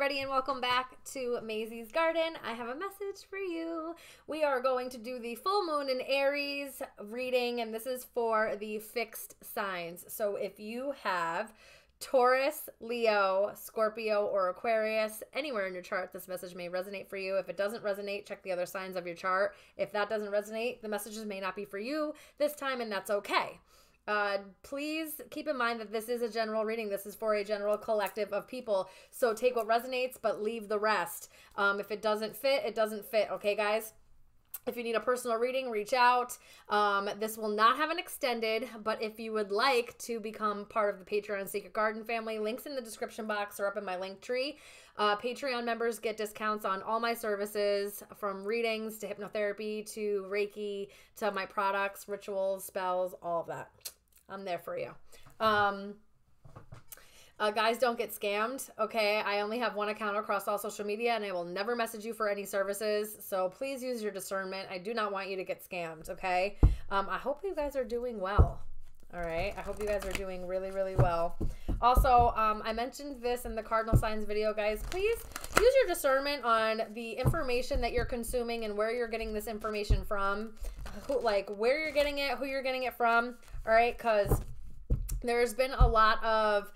everybody, and welcome back to Mazie's Garden. I have a message for you. We are going to do the full moon in Aries reading, and this is for the fixed signs. So if you have Taurus, Leo, Scorpio, or Aquarius, anywhere in your chart, this message may resonate for you. If it doesn't resonate, check the other signs of your chart. If that doesn't resonate, the messages may not be for you this time, and that's okay. Please keep in mind that this is a general reading. This is for a general collective of people. So take what resonates, but leave the rest. If it doesn't fit, it doesn't fit. Okay, guys? If you need a personal reading, reach out. This will not have an extended, but if you would like to become part of the Patreon Secret Garden family, links in the description box or up in my link tree. Patreon members get discounts on all my services, from readings to hypnotherapy to Reiki to my products, rituals, spells, all of that. I'm there for you. Guys, don't get scammed, okay? I only have one account across all social media, and I will never message you for any services, so please use your discernment. I do not want you to get scammed, okay? I hope you guys are doing well, all right? I hope you guys are doing really, really well. Also, I mentioned this in the cardinal signs video, guys. Please use your discernment on the information that you're consuming and where you're getting this information from, where you're getting it, who you're getting it from, all right? Because there's been a lot of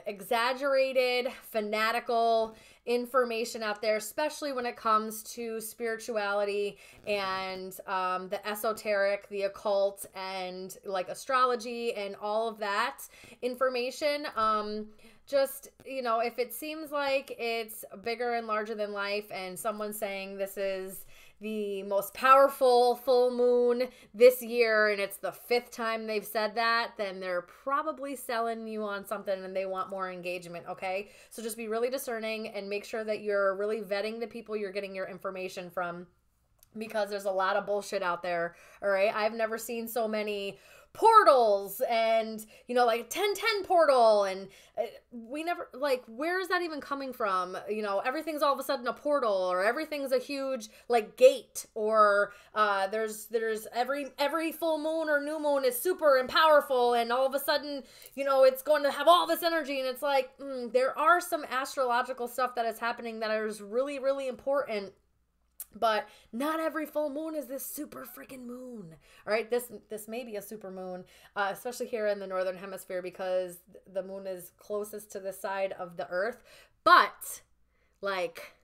exaggerated, fanatical information out there, especially when it comes to spirituality and the esoteric, the occult, and like astrology and all of that information. Just, you know, if it seems like it's bigger and larger than life and someone's saying this is the most powerful full moon this year and it's the 5th time they've said that, then they're probably selling you on something and they want more engagement, okay? So just be really discerning and make sure that you're really vetting the people you're getting your information from, because there's a lot of bullshit out there, all right? I've never seen so many portals and, you know, like 1010 portal, and we never, like, where is that even coming from? You know, everything's all of a sudden a portal, or everything's a huge like gate, or there's every full moon or new moon is super and powerful, and all of a sudden, you know, it's going to have all this energy. And it's like, there are some astrological stuff that is happening that is really, really important. But not every full moon is this super freaking moon. All right, this may be a super moon, especially here in the northern hemisphere, because the moon is closest to the side of the earth. But, like,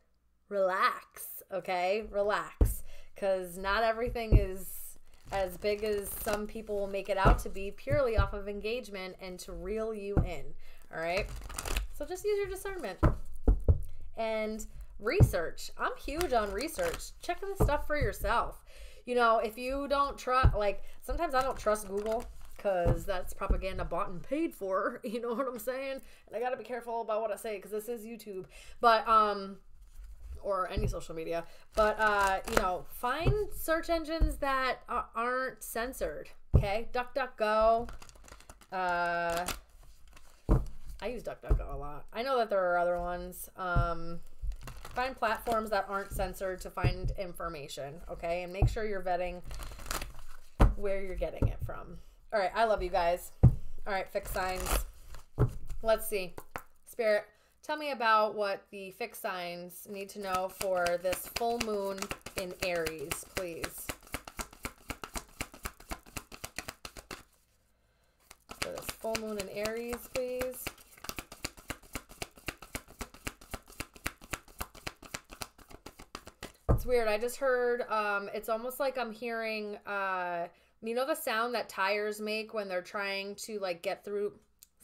relax, okay? Relax, because not everything is as big as some people will make it out to be, purely off of engagement and to reel you in, all right? So just use your discernment. And research. I'm huge on research. Check this stuff for yourself. You know, if you don't trust, like, sometimes I don't trust Google because that's propaganda bought and paid for. You know what I'm saying? And I got to be careful about what I say because this is YouTube. But, or any social media. But, you know, find search engines that aren't censored. Okay? DuckDuckGo. I use DuckDuckGo a lot. I know that there are other ones. Find platforms that aren't censored to find information, okay? And make sure you're vetting where you're getting it from. All right, I love you guys. All right, fixed signs. Let's see. Spirit, tell me about what the fixed signs need to know for this full moon in Aries, please. For this full moon in Aries, please. Weird. I just heard, it's almost like I'm hearing, you know, the sound that tires make when they're trying to like get through.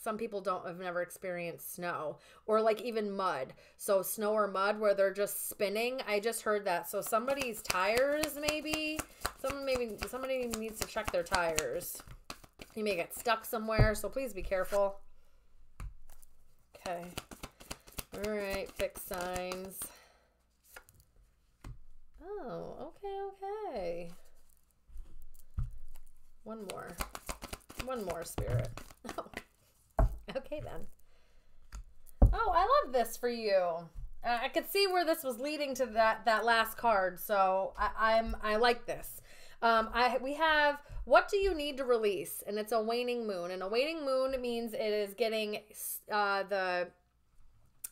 Some people have never experienced snow, or like even mud. So snow or mud where they're just spinning. I just heard that. So somebody's tires, maybe somebody needs to check their tires. You may get stuck somewhere. So please be careful. Okay. All right. Fixed signs. Oh, okay. One more, Spirit. Oh, okay then. Oh, I love this for you. I could see where this was leading to that last card, so I like this. We have, what do you need to release? And it's a waning moon, and a waning moon means it is getting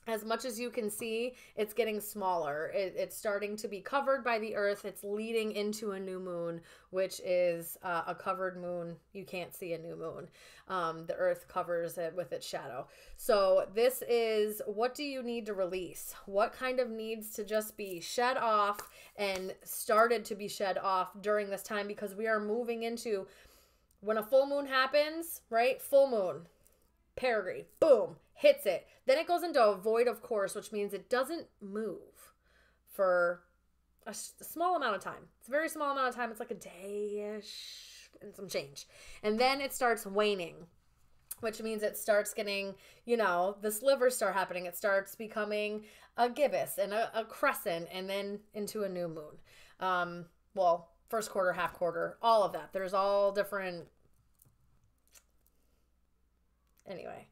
as much as you can see, it's getting smaller. It's starting to be covered by the earth. It's leading into a new moon, which is a covered moon. You can't see a new moon. The earth covers it with its shadow. So this is, what do you need to release? What kind of needs to just be shed off and started to be shed off during this time? Because we are moving into, when a full moon happens, right? Full moon, perigee, boom, hits it. Then it goes into a void of course, which means it doesn't move for a small amount of time. It's a very small amount of time. It's like a day-ish and some change. And then it starts waning, which means it starts getting, you know, the slivers start happening. It starts becoming a gibbous and a crescent, and then into a new moon. Well, first quarter, half quarter, all of that. There's all different. Anyway.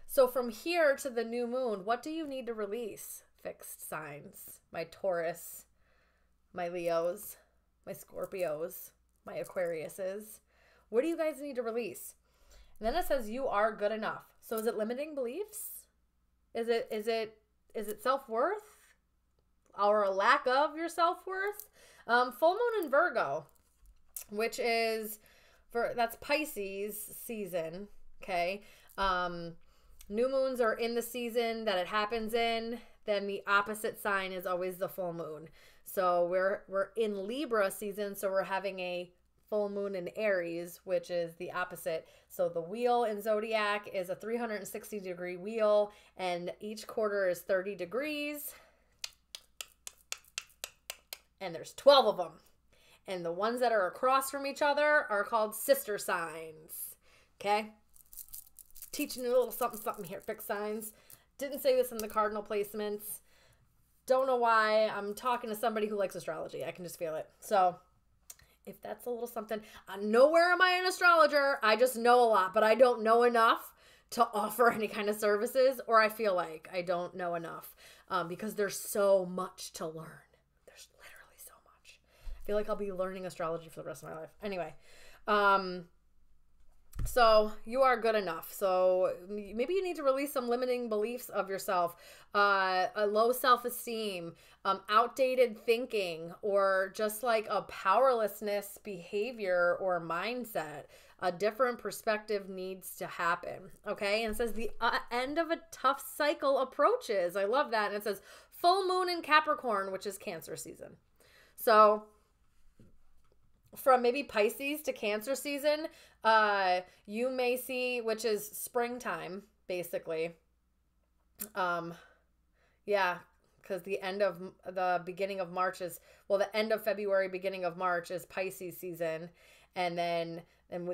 So from here to the new moon, what do you need to release? Fixed signs. My Taurus, my Leos, my Scorpios, my Aquariuses. What do you guys need to release? And then it says you are good enough. So is it limiting beliefs? Is it self-worth? Or a lack of your self-worth? Full moon in Virgo, which is that's Pisces season. Okay. New moons are in the season that it happens in. Then the opposite sign is always the full moon. So we're in Libra season. So we're having a full moon in Aries, which is the opposite. So the wheel in Zodiac is a 360-degree wheel, and each quarter is 30 degrees. And there's 12 of them. And the ones that are across from each other are called sister signs. Okay? Teaching you a little something here. Fixed signs. Didn't say this in the cardinal placements. Don't know why. I'm talking to somebody who likes astrology. I can just feel it. So if that's a little something. Nowhere am I an astrologer. I just know a lot, but I don't know enough to offer any kind of services, or I feel like I don't know enough because there's so much to learn. There's literally so much. I feel like I'll be learning astrology for the rest of my life. Anyway, so you are good enough. So maybe you need to release some limiting beliefs of yourself, a low self-esteem, outdated thinking, or just like a powerlessness behavior or mindset. A different perspective needs to happen. Okay. And it says the end of a tough cycle approaches. I love that. And it says full moon in Capricorn, which is Cancer season. So from maybe Pisces to Cancer season, you may see, which is springtime, basically. Yeah, because the beginning of March is, well, the end of February, beginning of March is Pisces season. And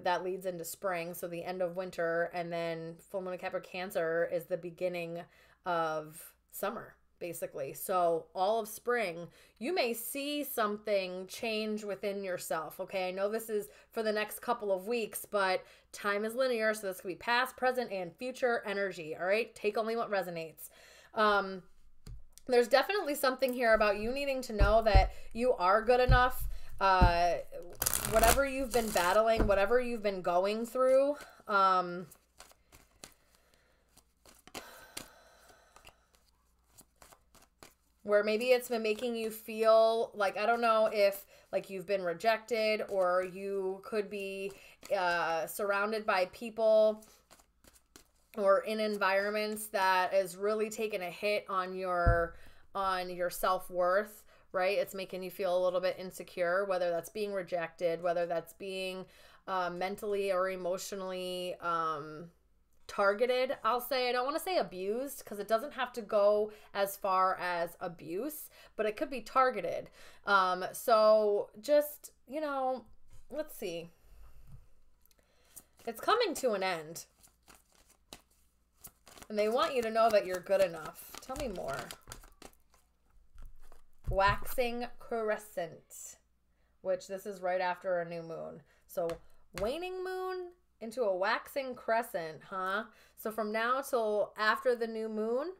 that leads into spring. So the end of winter, and then full moon in Capricorn, Cancer is the beginning of summer, basically. So all of spring, you may see something change within yourself. Okay, I know this is for the next couple of weeks, but time is linear, so this could be past, present, and future energy. All right, take only what resonates. There's definitely something here about you needing to know that you are good enough. Whatever you've been battling, whatever you've been going through, where maybe it's been making you feel like, I don't know if like you've been rejected, or you could be surrounded by people or in environments that is really taking a hit on your self-worth, right? It's making you feel a little bit insecure, whether that's being rejected, whether that's being mentally or emotionally targeted. I'll say, I don't want to say abused, because it doesn't have to go as far as abuse, but it could be targeted. So just, let's see. It's coming to an end. And they want you to know that you're good enough. Tell me more. Waxing crescent, which this is right after a new moon. So waning moon into a waxing crescent, huh? So from now till after the new moon,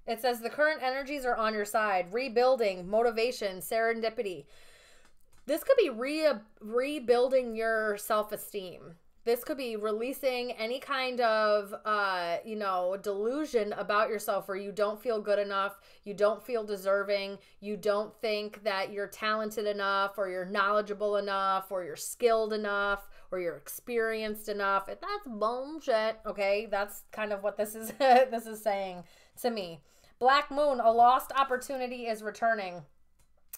it says the current energies are on your side. Rebuilding, motivation, serendipity. This could be rebuilding your self-esteem. This could be releasing any kind of, delusion about yourself where you don't feel good enough, you don't feel deserving, you don't think that you're talented enough, or you're knowledgeable enough, or you're skilled enough, or you're experienced enough. That's bullshit, okay? That's kind of what this is this is saying to me. Black Moon, a lost opportunity is returning.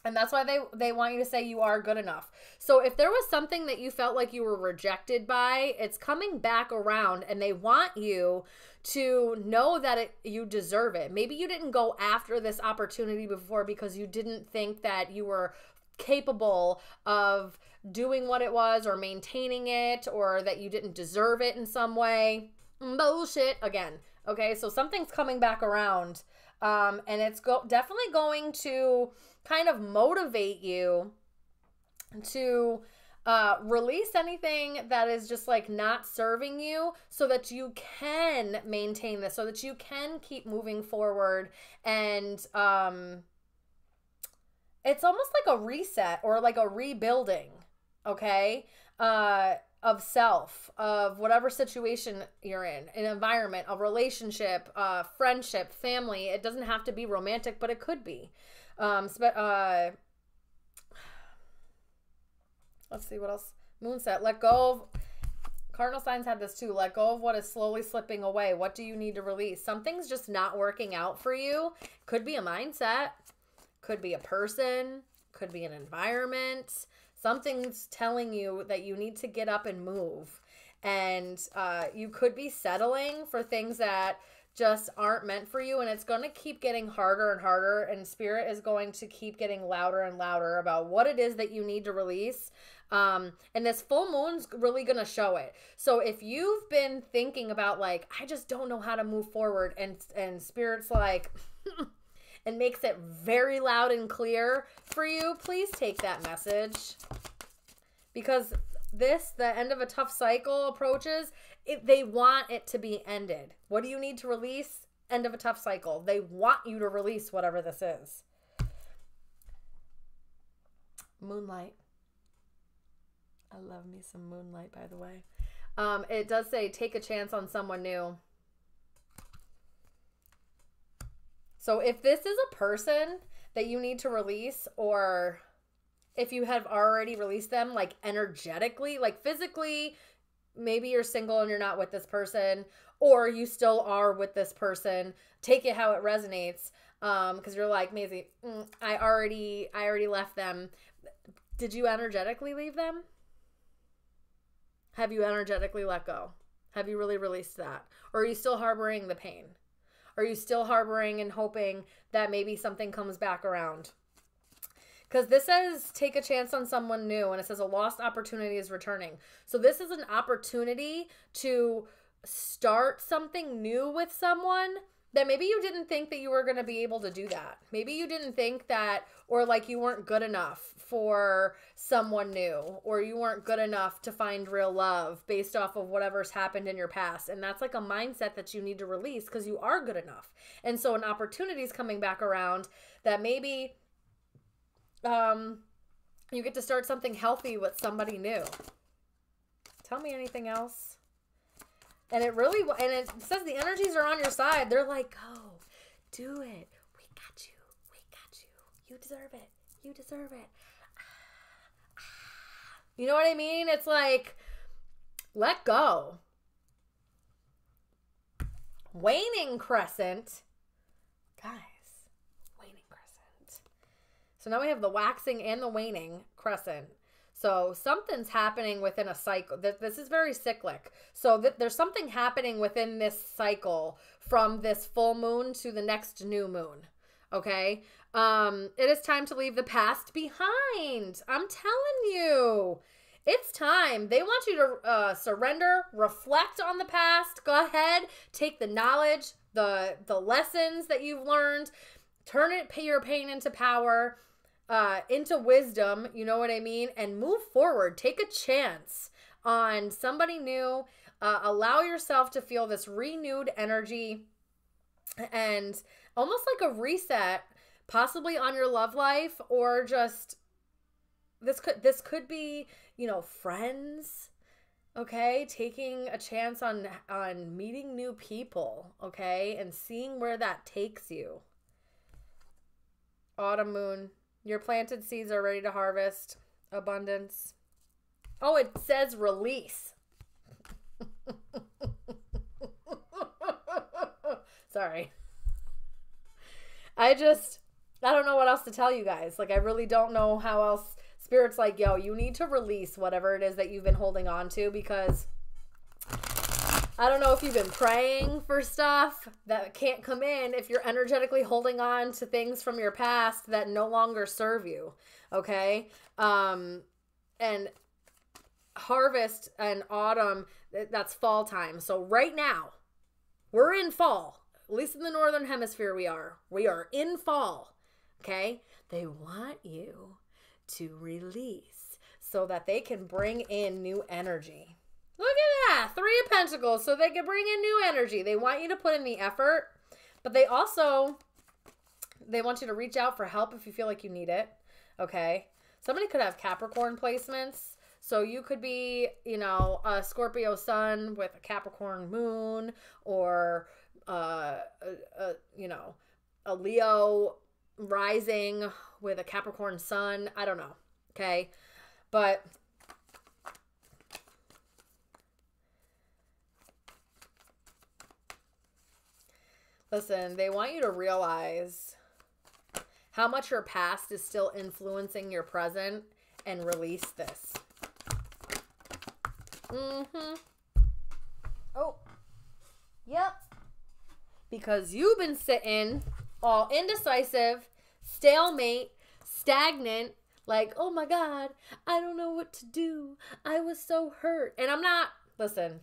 And that's why they want you to say you are good enough. So if there was something that you felt like you were rejected by, it's coming back around, and they want you to know that you deserve it. Maybe you didn't go after this opportunity before because you didn't think that you were capable of doing what it was or maintaining it, or that you didn't deserve it in some way. Bullshit again. Okay, so something's coming back around. And it's definitely going to kind of motivate you to release anything that is just like not serving you, so that you can maintain this, so that you can keep moving forward. And it's almost like a reset or like a rebuilding, okay? Of self, of whatever situation you're in, an environment, a relationship, friendship, family. It doesn't have to be romantic, but it could be. Let's see what else. Moonset, let go of, cardinal signs had this too. Let go of what is slowly slipping away. What do you need to release? Something's just not working out for you. Could be a mindset, could be a person, could be an environment. Something's telling you that you need to get up and move. And you could be settling for things that just aren't meant for you. And it's going to keep getting harder and harder. And Spirit is going to keep getting louder and louder about what it is that you need to release. And this full moon's really going to show it. So if you've been thinking about like, I just don't know how to move forward, and Spirit's like... and makes it very loud and clear for you, please take that message. Because the end of a tough cycle approaches, they want it to be ended. What do you need to release? End of a tough cycle. They want you to release whatever this is. Moonlight. I love me some moonlight, by the way. It does say, take a chance on someone new. So if this is a person that you need to release, or if you have already released them, like energetically, like physically, maybe you're single and you're not with this person, or you still are with this person, take it how it resonates. Because you're like, Maisie, I already left them. Did you energetically leave them? Have you energetically let go? Have you really released that? Or are you still harboring the pain? Are you still harboring and hoping that maybe something comes back around? Because this says, take a chance on someone new. And it says, a lost opportunity is returning. So this is an opportunity to start something new with someone that maybe you didn't think that you were going to be able to do that. Maybe you didn't think that, or like you weren't good enough for someone new, or you weren't good enough to find real love based off of whatever's happened in your past. And that's like a mindset that you need to release, because you are good enough. And so an opportunity is coming back around that maybe you get to start something healthy with somebody new. Tell me anything else. And it really, and it says the energies are on your side. They're like, go, do it. We got you. We got you. You deserve it. You deserve it. You know what I mean? It's like, let go. Waning crescent. Guys, waning crescent. So now we have the waxing and the waning crescent. So something's happening within a cycle. This is very cyclic. So there's something happening within this cycle from this full moon to the next new moon. Okay? It is time to leave the past behind. I'm telling you. It's time. They want you to surrender, reflect on the past. Go ahead. Take the knowledge, the lessons that you've learned. Turn your pain into power. Into wisdom, you know what I mean? And move forward. Take a chance on somebody new. Allow yourself to feel this renewed energy and almost like a reset, possibly on your love life, or just this could be, you know, friends. Okay, taking a chance on meeting new people, okay, and seeing where that takes you. Autumn moon, your planted seeds are ready to harvest. Abundance. Oh, it says release. Sorry. I don't know what else to tell you guys. Like, I really don't know how else. Spirit's like, yo, you need to release whatever it is that you've been holding on to, because I don't know if you've been praying for stuff that can't come in if you're energetically holding on to things from your past that no longer serve you. Okay? And harvest and autumn, that's fall time. So right now, we're in fall. At least in the northern hemisphere we are. We are in fall. Okay? They want you to release so that they can bring in new energy. Look at that. 3 of Pentacles, so they can bring in new energy. They want you to put in the effort, but they want you to reach out for help if you feel like you need it. Okay? Somebody could have Capricorn placements. So you could be, a Scorpio sun with a Capricorn moon, or, a Leo rising with a Capricorn sun. I don't know. Okay. But listen, they want you to realize how much your past is still influencing your present and release this. Oh, yep. Because you've been sitting all indecisive, stalemate, stagnant, like, oh my God, I don't know what to do. I was so hurt. And listen,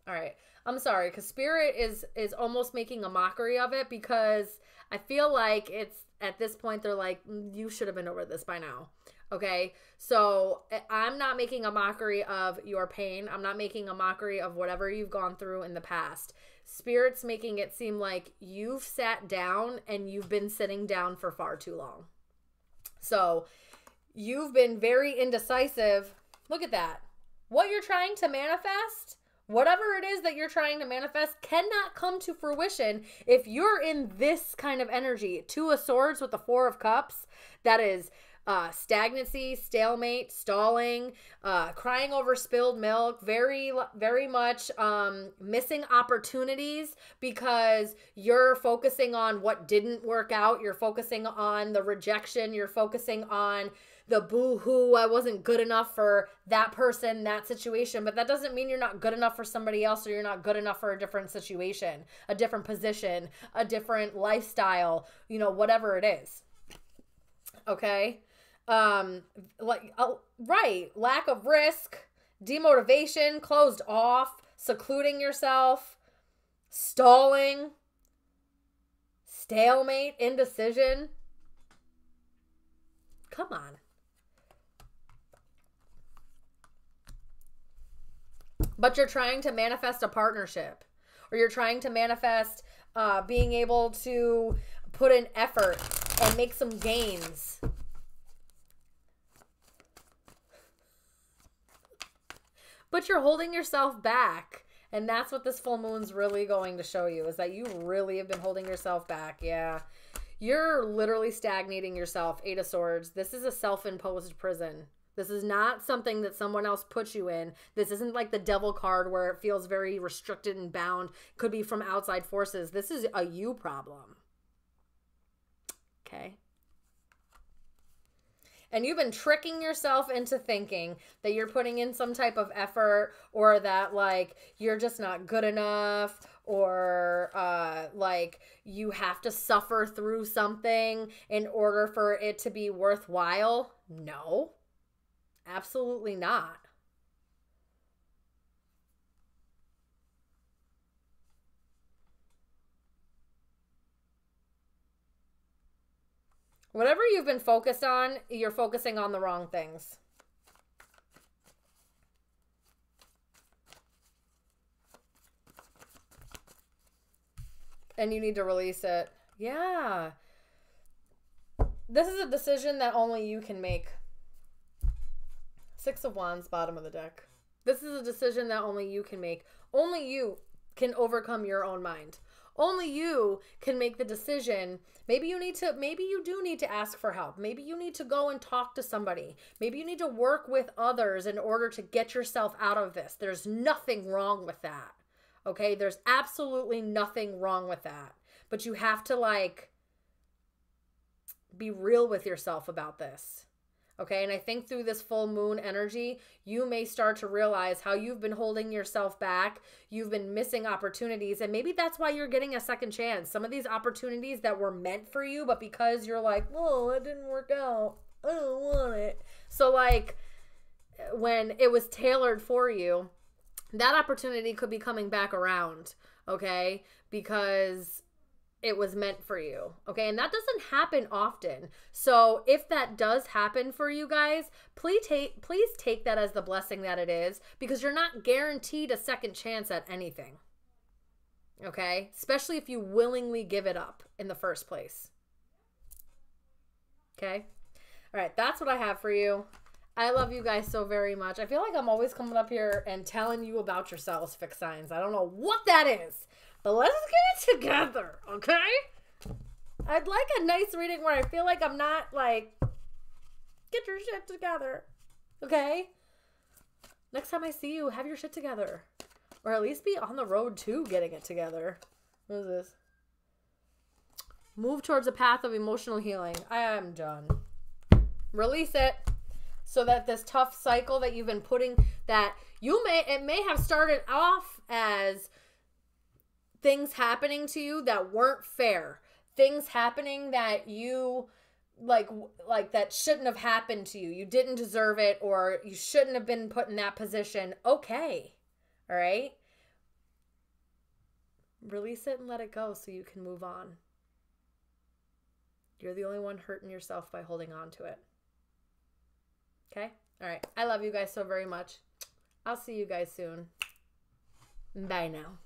all right, I'm sorry, because Spirit is almost making a mockery of it, because I feel like it's, at this point, they're like, you should have been over this by now. Okay, so I'm not making a mockery of your pain. I'm not making a mockery of whatever you've gone through in the past. Spirit's making it seem like you've sat down and you've been sitting down for far too long. So you've been very indecisive. Look at that. What you're trying to manifest, whatever it is that you're trying to manifest, cannot come to fruition if you're in this kind of energy. 2 of Swords with the 4 of Cups. That is stagnancy, stalemate, stalling, crying over spilled milk, very, very much missing opportunities because you're focusing on what didn't work out. You're focusing on the rejection. You're focusing on the boo-hoo, I wasn't good enough for that person, that situation. But that doesn't mean you're not good enough for somebody else, or you're not good enough for a different situation, a different position, a different lifestyle, whatever it is. Okay? Right. Lack of risk, demotivation, closed off, secluding yourself, stalling, stalemate, indecision. Come on. But you're trying to manifest a partnership, or you're trying to manifest being able to put in effort and make some gains. But you're holding yourself back. And that's what this full moon's really going to show you, is that you really have been holding yourself back. Yeah. You're literally stagnating yourself. 8 of Swords. This is a self-imposed prison. This is not something that someone else puts you in. This isn't like the Devil card where it feels very restricted and bound. Could be from outside forces. This is a you problem. Okay. And you've been tricking yourself into thinking that you're putting in some type of effort, or that like you're just not good enough, or like you have to suffer through something in order for it to be worthwhile. No, absolutely not. Whatever you've been focused on, you're focusing on the wrong things. And you need to release it. Yeah. This is a decision that only you can make. 6 of Wands, bottom of the deck. This is a decision that only you can make. Only you can overcome your own mind. Only you can make the decision. Maybe you do need to ask for help. Maybe you need to go and talk to somebody. Maybe you need to work with others in order to get yourself out of this. There's nothing wrong with that. Okay? There's absolutely nothing wrong with that. But you have to like be real with yourself about this. Okay, and I think through this full moon energy, you may start to realize how you've been holding yourself back. You've been missing opportunities, and maybe that's why you're getting a second chance. Some of these opportunities that were meant for you, but because you're like, whoa, it didn't work out. I don't want it. So like when it was tailored for you, that opportunity could be coming back around, okay? Because it was meant for you, okay? And that doesn't happen often. So if that does happen for you guys, please take that as the blessing that it is, because you're not guaranteed a second chance at anything, okay? Especially if you willingly give it up in the first place, okay? All right, that's what I have for you. I love you guys so very much. I feel like I'm always coming up here and telling you about yourselves, fixed signs. I don't know what that is. But let's get it together, okay? I'd like a nice reading where I feel like I'm not like, get your shit together, okay? Next time I see you, have your shit together. Or at least be on the road to getting it together. What is this? Move towards a path of emotional healing. I am done. Release it so that this tough cycle that you've been putting, that it may have started off as things happening to you that weren't fair. Things happening that you like that shouldn't have happened to you. You didn't deserve it, or you shouldn't have been put in that position. Okay. All right? Release it and let it go so you can move on. You're the only one hurting yourself by holding on to it. Okay? All right. I love you guys so very much. I'll see you guys soon. Bye now.